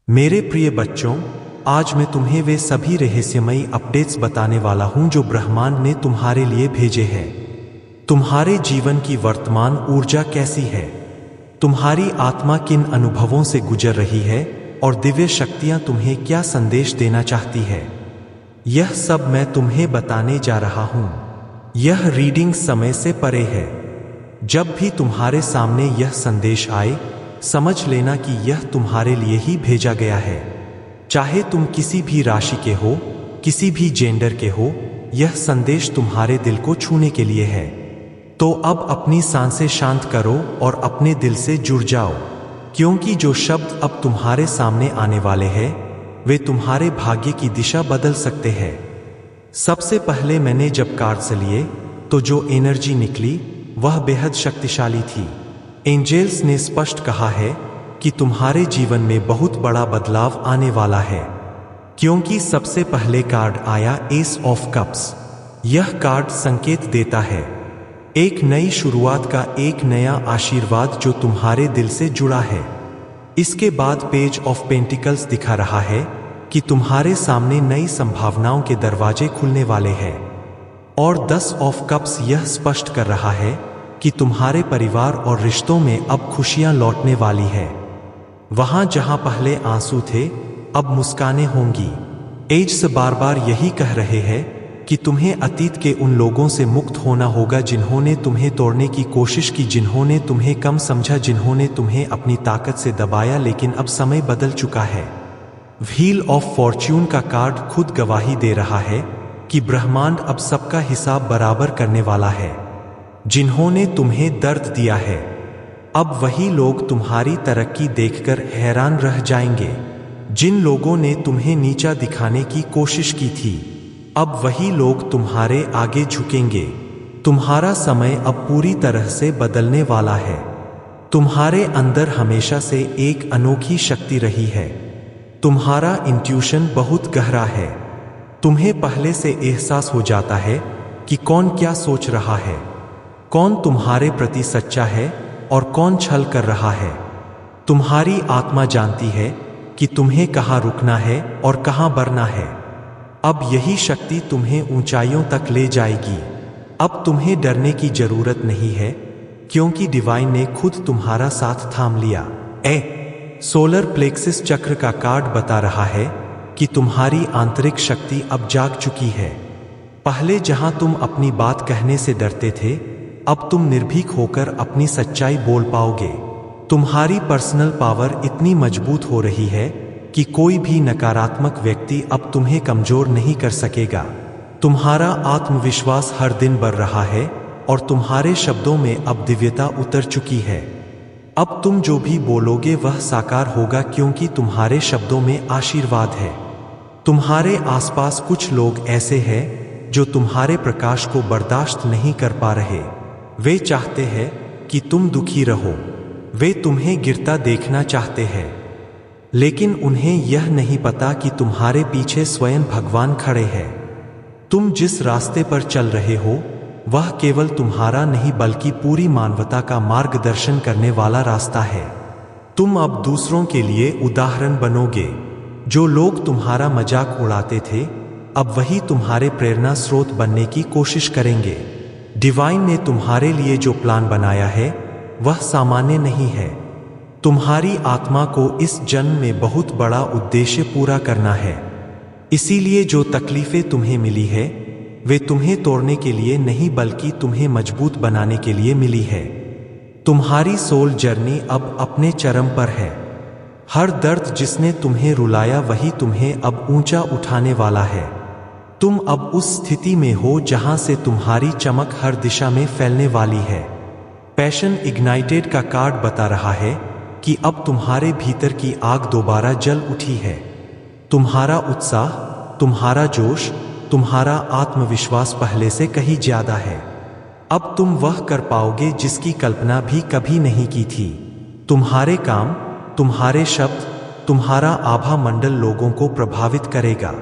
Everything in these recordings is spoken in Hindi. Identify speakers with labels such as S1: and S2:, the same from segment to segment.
S1: मेरे प्रिय बच्चों, आज मैं तुम्हें वे सभी रहस्यमयी अपडेट्स बताने वाला हूं जो ब्रह्मांड ने तुम्हारे लिए भेजे हैं। तुम्हारे जीवन की वर्तमान ऊर्जा कैसी है, तुम्हारी आत्मा किन अनुभवों से गुजर रही है और दिव्य शक्तियां तुम्हें क्या संदेश देना चाहती है, यह सब मैं तुम्हें बताने जा रहा हूं। यह रीडिंग समय से परे है। जब भी तुम्हारे सामने यह संदेश आए, समझ लेना कि यह तुम्हारे लिए ही भेजा गया है। चाहे तुम किसी भी राशि के हो, किसी भी जेंडर के हो, यह संदेश तुम्हारे दिल को छूने के लिए है। तो अब अपनी सांसें शांत करो और अपने दिल से जुड़ जाओ, क्योंकि जो शब्द अब तुम्हारे सामने आने वाले हैं वे तुम्हारे भाग्य की दिशा बदल सकते हैं। सबसे पहले मैंने जब कार्ड्स लिए तो जो एनर्जी निकली वह बेहद शक्तिशाली थी। एंजेल्स ने स्पष्ट कहा है कि तुम्हारे जीवन में बहुत बड़ा बदलाव आने वाला है, क्योंकि सबसे पहले कार्ड आया एस ऑफ कप्स। यह कार्ड संकेत देता है एक नई शुरुआत का, एक नया आशीर्वाद जो तुम्हारे दिल से जुड़ा है। इसके बाद पेज ऑफ पेंटिकल्स दिखा रहा है कि तुम्हारे सामने नई संभावनाओं के दरवाजे खुलने वाले हैं। और 10 ऑफ कप्स यह स्पष्ट कर रहा है कि तुम्हारे परिवार और रिश्तों में अब खुशियां लौटने वाली है। वहां जहां पहले आंसू थे, अब मुस्कानें होंगी। एज बार बार यही कह रहे हैं कि तुम्हें अतीत के उन लोगों से मुक्त होना होगा जिन्होंने तुम्हें तोड़ने की कोशिश की, जिन्होंने तुम्हें कम समझा, जिन्होंने तुम्हें अपनी ताकत से दबाया। लेकिन अब समय बदल चुका है। व्हील ऑफ फॉर्च्यून का कार्ड खुद गवाही दे रहा है कि ब्रह्मांड अब सबका हिसाब बराबर करने वाला है। जिन्होंने तुम्हें दर्द दिया है, अब वही लोग तुम्हारी तरक्की देखकर हैरान रह जाएंगे। जिन लोगों ने तुम्हें नीचा दिखाने की कोशिश की थी, अब वही लोग तुम्हारे आगे झुकेंगे। तुम्हारा समय अब पूरी तरह से बदलने वाला है। तुम्हारे अंदर हमेशा से एक अनोखी शक्ति रही है। तुम्हारा इंट्यूशन बहुत गहरा है। तुम्हें पहले से एहसास हो जाता है कि कौन क्या सोच रहा है, कौन तुम्हारे प्रति सच्चा है और कौन छल कर रहा है। तुम्हारी आत्मा जानती है कि तुम्हें कहाँ रुकना है और कहाँ बढ़ना है। अब यही शक्ति तुम्हें ऊंचाइयों तक ले जाएगी। अब तुम्हें डरने की जरूरत नहीं है, क्योंकि डिवाइन ने खुद तुम्हारा साथ थाम लिया। सोलर प्लेक्सिस चक्र का कार्ड बता रहा है कि तुम्हारी आंतरिक शक्ति अब जाग चुकी है। पहले जहां तुम अपनी बात कहने से डरते थे, अब तुम निर्भीक होकर अपनी सच्चाई बोल पाओगे। तुम्हारी पर्सनल पावर इतनी मजबूत हो रही है कि कोई भी नकारात्मक व्यक्ति अब तुम्हें कमजोर नहीं कर सकेगा। तुम्हारा आत्मविश्वास हर दिन बढ़ रहा है और तुम्हारे शब्दों में अब दिव्यता उतर चुकी है। अब तुम जो भी बोलोगे वह साकार होगा, क्योंकि तुम्हारे शब्दों में आशीर्वाद है। तुम्हारे आसपास कुछ लोग ऐसे हैं जो तुम्हारे प्रकाश को बर्दाश्त नहीं कर पा रहे। वे चाहते हैं कि तुम दुखी रहो। वे तुम्हें गिरता देखना चाहते हैं, लेकिन उन्हें यह नहीं पता कि तुम्हारे पीछे स्वयं भगवान खड़े हैं। तुम जिस रास्ते पर चल रहे हो वह केवल तुम्हारा नहीं बल्कि पूरी मानवता का मार्गदर्शन करने वाला रास्ता है। तुम अब दूसरों के लिए उदाहरण बनोगे। जो लोग तुम्हारा मजाक उड़ाते थे, अब वही तुम्हारे प्रेरणा स्रोत बनने की कोशिश करेंगे। डिवाइन ने तुम्हारे लिए जो प्लान बनाया है वह सामान्य नहीं है। तुम्हारी आत्मा को इस जन्म में बहुत बड़ा उद्देश्य पूरा करना है। इसीलिए जो तकलीफें तुम्हें मिली है वे तुम्हें तोड़ने के लिए नहीं बल्कि तुम्हें मजबूत बनाने के लिए मिली है। तुम्हारी सोल जर्नी अब अपने चरम पर है। हर दर्द जिसने तुम्हें रुलाया वही तुम्हें अब ऊंचा उठाने वाला है। तुम अब उस स्थिति में हो जहां से तुम्हारी चमक हर दिशा में फैलने वाली है। पैशन इग्नाइटेड का कार्ड बता रहा है कि अब तुम्हारे भीतर की आग दोबारा जल उठी है। तुम्हारा उत्साह, तुम्हारा जोश, तुम्हारा आत्मविश्वास पहले से कहीं ज्यादा है। अब तुम वह कर पाओगे जिसकी कल्पना भी कभी नहीं की थी। तुम्हारे काम, तुम्हारे शब्द, तुम्हारा आभा मंडल लोगों को प्रभावित करेगा।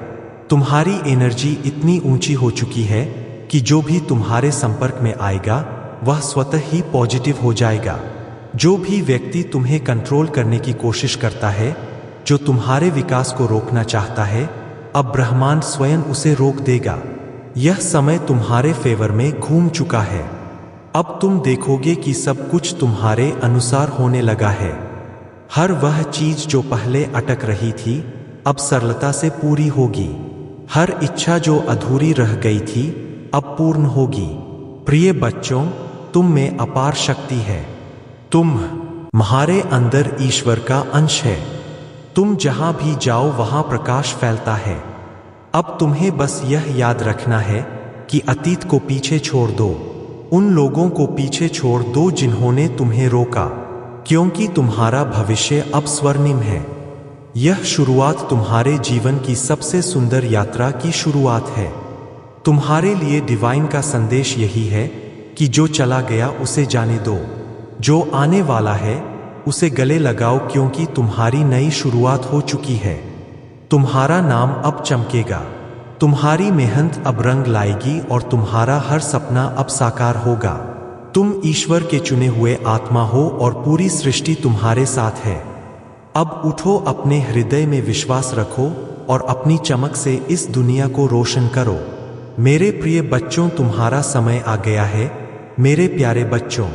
S1: तुम्हारी एनर्जी इतनी ऊंची हो चुकी है कि जो भी तुम्हारे संपर्क में आएगा वह स्वतः ही पॉजिटिव हो जाएगा। जो भी व्यक्ति तुम्हें कंट्रोल करने की कोशिश करता है, जो तुम्हारे विकास को रोकना चाहता है, अब ब्रह्मांड स्वयं उसे रोक देगा। यह समय तुम्हारे फेवर में घूम चुका है। अब तुम देखोगे कि सब कुछ तुम्हारे अनुसार होने लगा है। हर वह चीज जो पहले अटक रही थी, अब सरलता से पूरी होगी। हर इच्छा जो अधूरी रह गई थी, अब पूर्ण होगी। प्रिय बच्चों, तुम में अपार शक्ति है। तुम्हारे अंदर ईश्वर का अंश है। तुम जहां भी जाओ वहां प्रकाश फैलता है। अब तुम्हें बस यह याद रखना है कि अतीत को पीछे छोड़ दो। उन लोगों को पीछे छोड़ दो जिन्होंने तुम्हें रोका, क्योंकि तुम्हारा भविष्य अब स्वर्णिम है। यह शुरुआत तुम्हारे जीवन की सबसे सुंदर यात्रा की शुरुआत है। तुम्हारे लिए डिवाइन का संदेश यही है कि जो चला गया उसे जाने दो, जो आने वाला है उसे गले लगाओ, क्योंकि तुम्हारी नई शुरुआत हो चुकी है। तुम्हारा नाम अब चमकेगा, तुम्हारी मेहनत अब रंग लाएगी और तुम्हारा हर सपना अब साकार होगा। तुम ईश्वर के चुने हुए आत्मा हो और पूरी सृष्टि तुम्हारे साथ है। अब उठो, अपने हृदय में विश्वास रखो और अपनी चमक से इस दुनिया को रोशन करो। मेरे प्रिय बच्चों, तुम्हारा समय आ गया है। मेरे प्यारे बच्चों,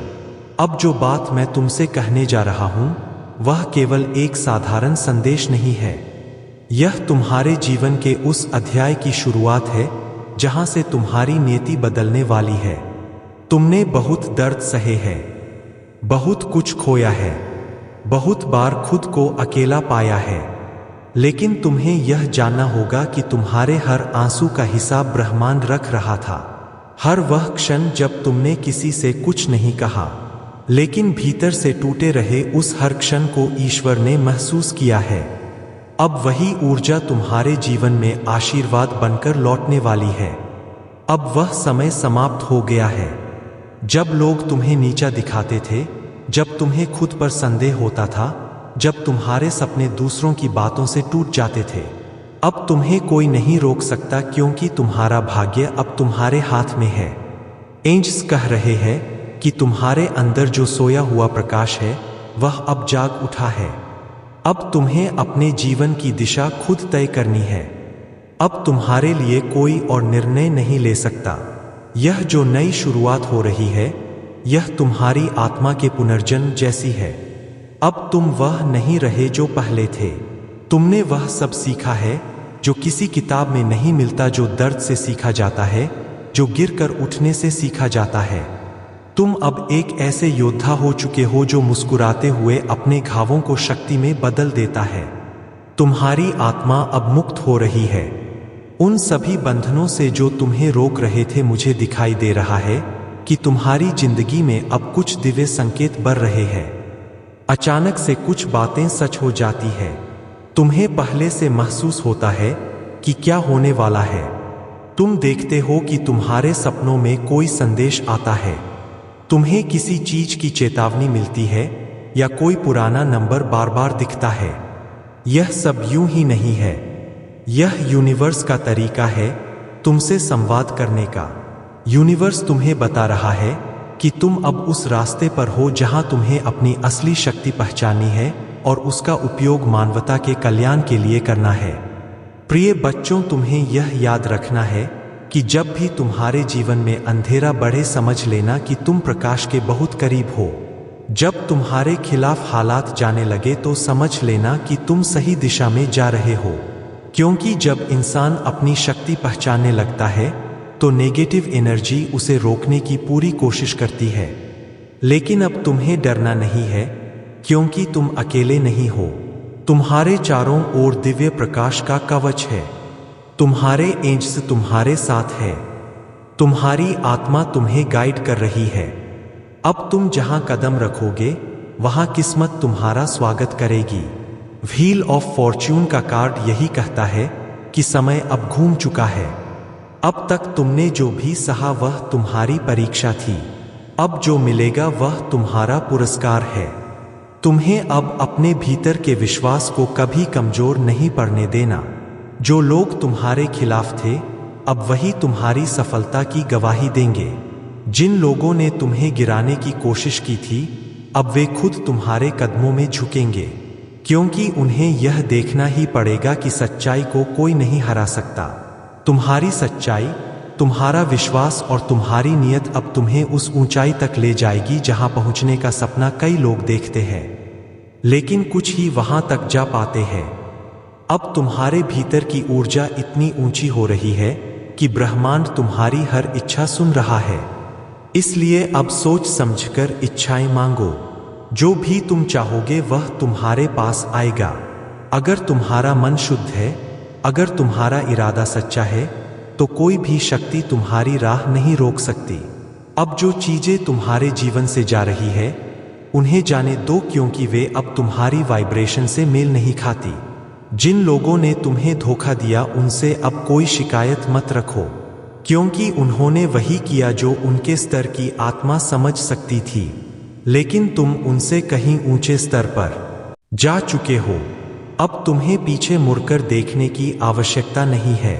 S1: अब जो बात मैं तुमसे कहने जा रहा हूं, वह केवल एक साधारण संदेश नहीं है। यह तुम्हारे जीवन के उस अध्याय की शुरुआत है जहां से तुम्हारी नीति बदलने वाली है। तुमने बहुत दर्द सहे है, बहुत कुछ खोया है, बहुत बार खुद को अकेला पाया है, लेकिन तुम्हें यह जानना होगा कि तुम्हारे हर आंसू का हिसाब ब्रह्मांड रख रहा था। हर वह क्षण जब तुमने किसी से कुछ नहीं कहा, लेकिन भीतर से टूटे रहे, उस हर क्षण को ईश्वर ने महसूस किया है। अब वही ऊर्जा तुम्हारे जीवन में आशीर्वाद बनकर लौटने वाली है। अब वह समय समाप्त हो गया है जब लोग तुम्हें नीचा दिखाते थे, जब तुम्हें खुद पर संदेह होता था, जब तुम्हारे सपने दूसरों की बातों से टूट जाते थे। अब तुम्हें कोई नहीं रोक सकता, क्योंकि तुम्हारा भाग्य अब तुम्हारे हाथ में है। एंजल्स कह रहे हैं कि तुम्हारे अंदर जो सोया हुआ प्रकाश है, वह अब जाग उठा है। अब तुम्हें अपने जीवन की दिशा खुद तय करनी है। अब तुम्हारे लिए कोई और निर्णय नहीं ले सकता। यह जो नई शुरुआत हो रही है, यह तुम्हारी आत्मा के पुनर्जन्म जैसी है। अब तुम वह नहीं रहे जो पहले थे। तुमने वह सब सीखा है जो किसी किताब में नहीं मिलता, जो दर्द से सीखा जाता है, जो गिरकर उठने से सीखा जाता है। तुम अब एक ऐसे योद्धा हो चुके हो जो मुस्कुराते हुए अपने घावों को शक्ति में बदल देता है। तुम्हारी आत्मा अब मुक्त हो रही है उन सभी बंधनों से जो तुम्हें रोक रहे थे। मुझे दिखाई दे रहा है कि तुम्हारी जिंदगी में अब कुछ दिव्य संकेत बढ़ रहे हैं। अचानक से कुछ बातें सच हो जाती है। तुम्हें पहले से महसूस होता है कि क्या होने वाला है। तुम देखते हो कि तुम्हारे सपनों में कोई संदेश आता है, तुम्हें किसी चीज की चेतावनी मिलती है, या कोई पुराना नंबर बार बार दिखता है। यह सब यूं ही नहीं है। यह यूनिवर्स का तरीका है तुमसे संवाद करने का। यूनिवर्स तुम्हें बता रहा है कि तुम अब उस रास्ते पर हो जहां तुम्हें अपनी असली शक्ति पहचाननी है और उसका उपयोग मानवता के कल्याण के लिए करना है। प्रिय बच्चों, तुम्हें यह याद रखना है कि जब भी तुम्हारे जीवन में अंधेरा बढ़े, समझ लेना कि तुम प्रकाश के बहुत करीब हो। जब तुम्हारे खिलाफ हालात जाने लगे तो समझ लेना कि तुम सही दिशा में जा रहे हो, क्योंकि जब इंसान अपनी शक्ति पहचानने लगता है तो नेगेटिव एनर्जी उसे रोकने की पूरी कोशिश करती है। लेकिन अब तुम्हें डरना नहीं है, क्योंकि तुम अकेले नहीं हो। तुम्हारे चारों ओर दिव्य प्रकाश का कवच है। तुम्हारे एंजल्स तुम्हारे साथ है। तुम्हारी आत्मा तुम्हें गाइड कर रही है। अब तुम जहां कदम रखोगे वहां किस्मत तुम्हारा स्वागत करेगी। व्हील ऑफ फॉर्च्यून का कार्ड यही कहता है कि समय अब घूम चुका है। अब तक तुमने जो भी सहा वह तुम्हारी परीक्षा थी। अब जो मिलेगा वह तुम्हारा पुरस्कार है। तुम्हें अब अपने भीतर के विश्वास को कभी कमजोर नहीं पड़ने देना। जो लोग तुम्हारे खिलाफ थे, अब वही तुम्हारी सफलता की गवाही देंगे। जिन लोगों ने तुम्हें गिराने की कोशिश की थी, अब वे खुद तुम्हारे कदमों में झुकेंगे। क्योंकि उन्हें यह देखना ही पड़ेगा कि सच्चाई को कोई नहीं हरा सकता। तुम्हारी सच्चाई, तुम्हारा विश्वास और तुम्हारी नियत अब तुम्हें उस ऊंचाई तक ले जाएगी जहां पहुंचने का सपना कई लोग देखते हैं, लेकिन कुछ ही वहां तक जा पाते हैं। अब तुम्हारे भीतर की ऊर्जा इतनी ऊंची हो रही है कि ब्रह्मांड तुम्हारी हर इच्छा सुन रहा है। इसलिए अब सोच समझकर इच्छाएं मांगो। जो भी तुम चाहोगे वह तुम्हारे पास आएगा। अगर तुम्हारा मन शुद्ध है, अगर तुम्हारा इरादा सच्चा है, तो कोई भी शक्ति तुम्हारी राह नहीं रोक सकती। अब जो चीजें तुम्हारे जीवन से जा रही है उन्हें जाने दो, क्योंकि वे अब तुम्हारी वाइब्रेशन से मेल नहीं खाती। जिन लोगों ने तुम्हें धोखा दिया उनसे अब कोई शिकायत मत रखो, क्योंकि उन्होंने वही किया जो उनके स्तर की आत्मा समझ सकती थी, लेकिन तुम उनसे कहीं ऊंचे स्तर पर जा चुके हो। अब तुम्हें पीछे मुड़कर देखने की आवश्यकता नहीं है।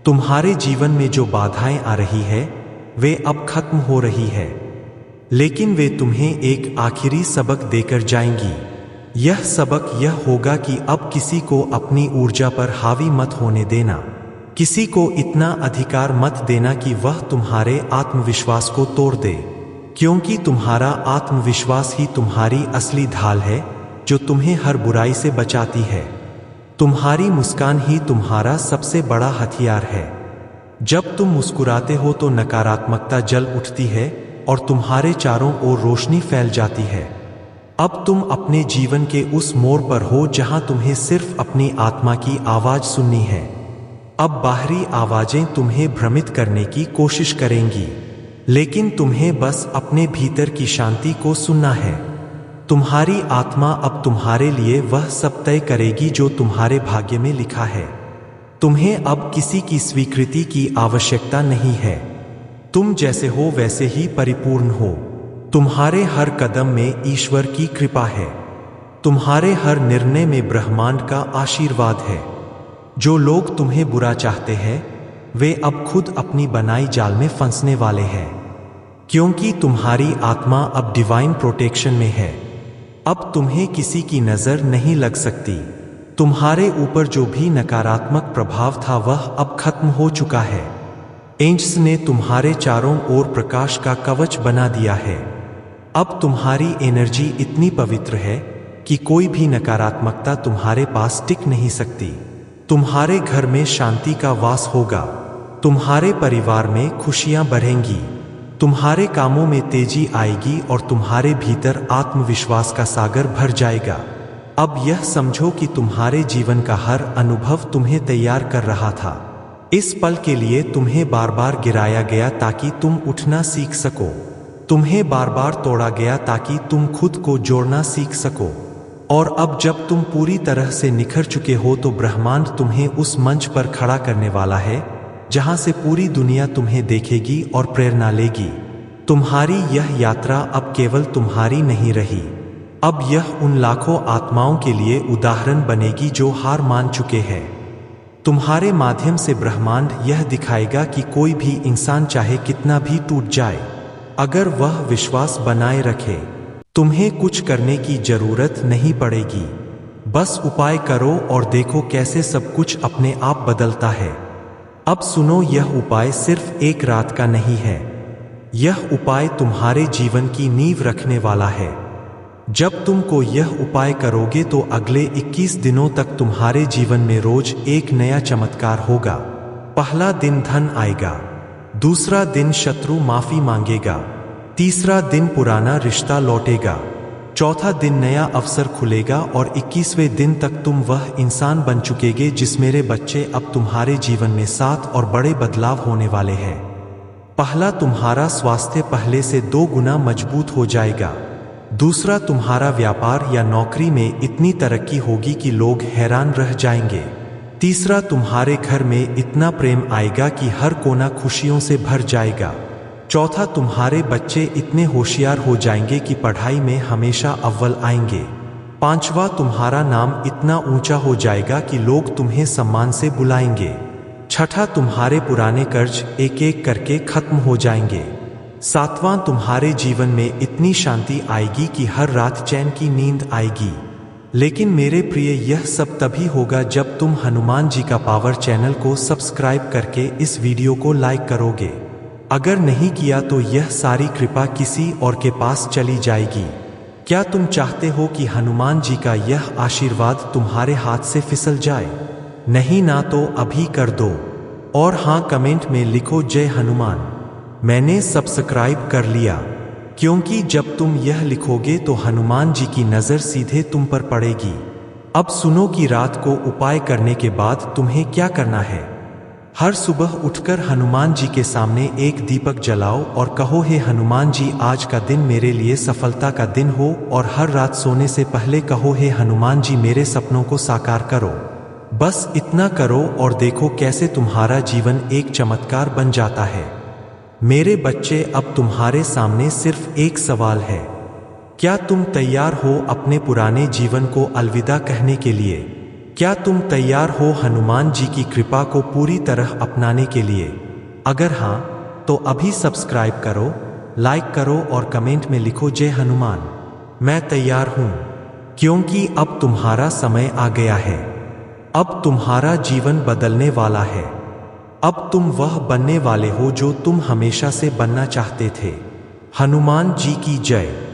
S1: तुम्हारे जीवन में जो बाधाएं आ रही है वे अब खत्म हो रही है, लेकिन वे तुम्हें एक आखिरी सबक देकर जाएंगी। यह सबक यह होगा कि अब किसी को अपनी ऊर्जा पर हावी मत होने देना। किसी को इतना अधिकार मत देना कि वह तुम्हारे आत्मविश्वास को तोड़ दे, क्योंकि तुम्हारा आत्मविश्वास ही तुम्हारी असली ढाल है जो तुम्हें हर बुराई से बचाती है। तुम्हारी मुस्कान ही तुम्हारा सबसे बड़ा हथियार है। जब तुम मुस्कुराते हो तो नकारात्मकता जल उठती है और तुम्हारे चारों ओर रोशनी फैल जाती है। अब तुम अपने जीवन के उस मोड़ पर हो जहां तुम्हें सिर्फ अपनी आत्मा की आवाज सुननी है। अब बाहरी आवाजें तुम्हें भ्रमित करने की कोशिश करेंगी, लेकिन तुम्हें बस अपने भीतर की शांति को सुनना है। तुम्हारी आत्मा अब तुम्हारे लिए वह सब तय करेगी जो तुम्हारे भाग्य में लिखा है। तुम्हें अब किसी की स्वीकृति की आवश्यकता नहीं है। तुम जैसे हो वैसे ही परिपूर्ण हो। तुम्हारे हर कदम में ईश्वर की कृपा है। तुम्हारे हर निर्णय में ब्रह्मांड का आशीर्वाद है। जो लोग तुम्हें बुरा चाहते हैं वे अब खुद अपनी बनाई जाल में फंसने वाले हैं, क्योंकि तुम्हारी आत्मा अब डिवाइन प्रोटेक्शन में है। अब तुम्हें किसी की नजर नहीं लग सकती। तुम्हारे ऊपर जो भी नकारात्मक प्रभाव था वह अब खत्म हो चुका है। एंजल्स ने तुम्हारे चारों ओर प्रकाश का कवच बना दिया है। अब तुम्हारी एनर्जी इतनी पवित्र है कि कोई भी नकारात्मकता तुम्हारे पास टिक नहीं सकती। तुम्हारे घर में शांति का वास होगा। तुम्हारे परिवार में खुशियां बढ़ेंगी। तुम्हारे कामों में तेजी आएगी और तुम्हारे भीतर आत्मविश्वास का सागर भर जाएगा। अब यह समझो कि तुम्हारे जीवन का हर अनुभव तुम्हें तैयार कर रहा था। इस पल के लिए तुम्हें बार बार गिराया गया ताकि तुम उठना सीख सको। तुम्हें बार बार तोड़ा गया ताकि तुम खुद को जोड़ना सीख सको। और अब जब तुम पूरी तरह से निखर चुके हो तो ब्रह्मांड तुम्हें उस मंच पर खड़ा करने वाला है जहां से पूरी दुनिया तुम्हें देखेगी और प्रेरणा लेगी। तुम्हारी यह यात्रा अब केवल तुम्हारी नहीं रही, अब यह उन लाखों आत्माओं के लिए उदाहरण बनेगी जो हार मान चुके हैं। तुम्हारे माध्यम से ब्रह्मांड यह दिखाएगा कि कोई भी इंसान चाहे कितना भी टूट जाए, अगर वह विश्वास बनाए रखे, तुम्हें कुछ करने की जरूरत नहीं पड़ेगी। बस उपाय करो और देखो कैसे सब कुछ अपने आप बदलता है। अब सुनो, यह उपाय सिर्फ एक रात का नहीं है। यह उपाय तुम्हारे जीवन की नींव रखने वाला है। जब तुमको यह उपाय करोगे तो अगले 21 दिनों तक तुम्हारे जीवन में रोज एक नया चमत्कार होगा। पहला दिन धन आएगा, दूसरा दिन शत्रु माफी मांगेगा, तीसरा दिन पुराना रिश्ता लौटेगा, चौथा दिन नया अवसर खुलेगा और 21वें दिन तक तुम वह इंसान बन चुकेगे जिस मेरे बच्चे अब तुम्हारे जीवन में 7 और बड़े बदलाव होने वाले हैं। पहला, तुम्हारा स्वास्थ्य पहले से 2 गुना मजबूत हो जाएगा। दूसरा, तुम्हारा व्यापार या नौकरी में इतनी तरक्की होगी कि लोग हैरान रह जाएंगे। तीसरा, तुम्हारे घर में इतना प्रेम आएगा कि हर कोना खुशियों से भर जाएगा। चौथा, तुम्हारे बच्चे इतने होशियार हो जाएंगे कि पढ़ाई में हमेशा अव्वल आएंगे। पांचवा, तुम्हारा नाम इतना ऊंचा हो जाएगा कि लोग तुम्हें सम्मान से बुलाएंगे। छठा, तुम्हारे पुराने कर्ज एक एक करके खत्म हो जाएंगे। सातवां, तुम्हारे जीवन में इतनी शांति आएगी कि हर रात चैन की नींद आएगी। लेकिन मेरे प्रिय, यह सब तभी होगा जब तुम हनुमान जी का पावर चैनल को सब्सक्राइब करके इस वीडियो को लाइक करोगे। अगर नहीं किया तो यह सारी कृपा किसी और के पास चली जाएगी। क्या तुम चाहते हो कि हनुमान जी का यह आशीर्वाद तुम्हारे हाथ से फिसल जाए? नहीं ना तो अभी कर दो। और हाँ, कमेंट में लिखो जय हनुमान। मैंने सब्सक्राइब कर लिया। क्योंकि जब तुम यह लिखोगे तो हनुमान जी की नज़र सीधे तुम पर पड़ेगी। अब सुनो कि रात को उपाय करने के बाद तुम्हें क्या करना है। हर सुबह उठकर हनुमान जी के सामने एक दीपक जलाओ और कहो, हे हनुमान जी, आज का दिन मेरे लिए सफलता का दिन हो। और हर रात सोने से पहले कहो, हे हनुमान जी, मेरे सपनों को साकार करो। बस इतना करो और देखो कैसे तुम्हारा जीवन एक चमत्कार बन जाता है। मेरे बच्चे, अब तुम्हारे सामने सिर्फ एक सवाल है। क्या तुम तैयार हो अपने पुराने जीवन को अलविदा कहने के लिए? क्या तुम तैयार हो हनुमान जी की कृपा को पूरी तरह अपनाने के लिए? अगर हाँ, तो अभी सब्सक्राइब करो, लाइक करो और कमेंट में लिखो जय हनुमान। मैं तैयार हूं, क्योंकि अब तुम्हारा समय आ गया है। अब तुम्हारा जीवन बदलने वाला है। अब तुम वह बनने वाले हो जो तुम हमेशा से बनना चाहते थे। हनुमान जी की जय।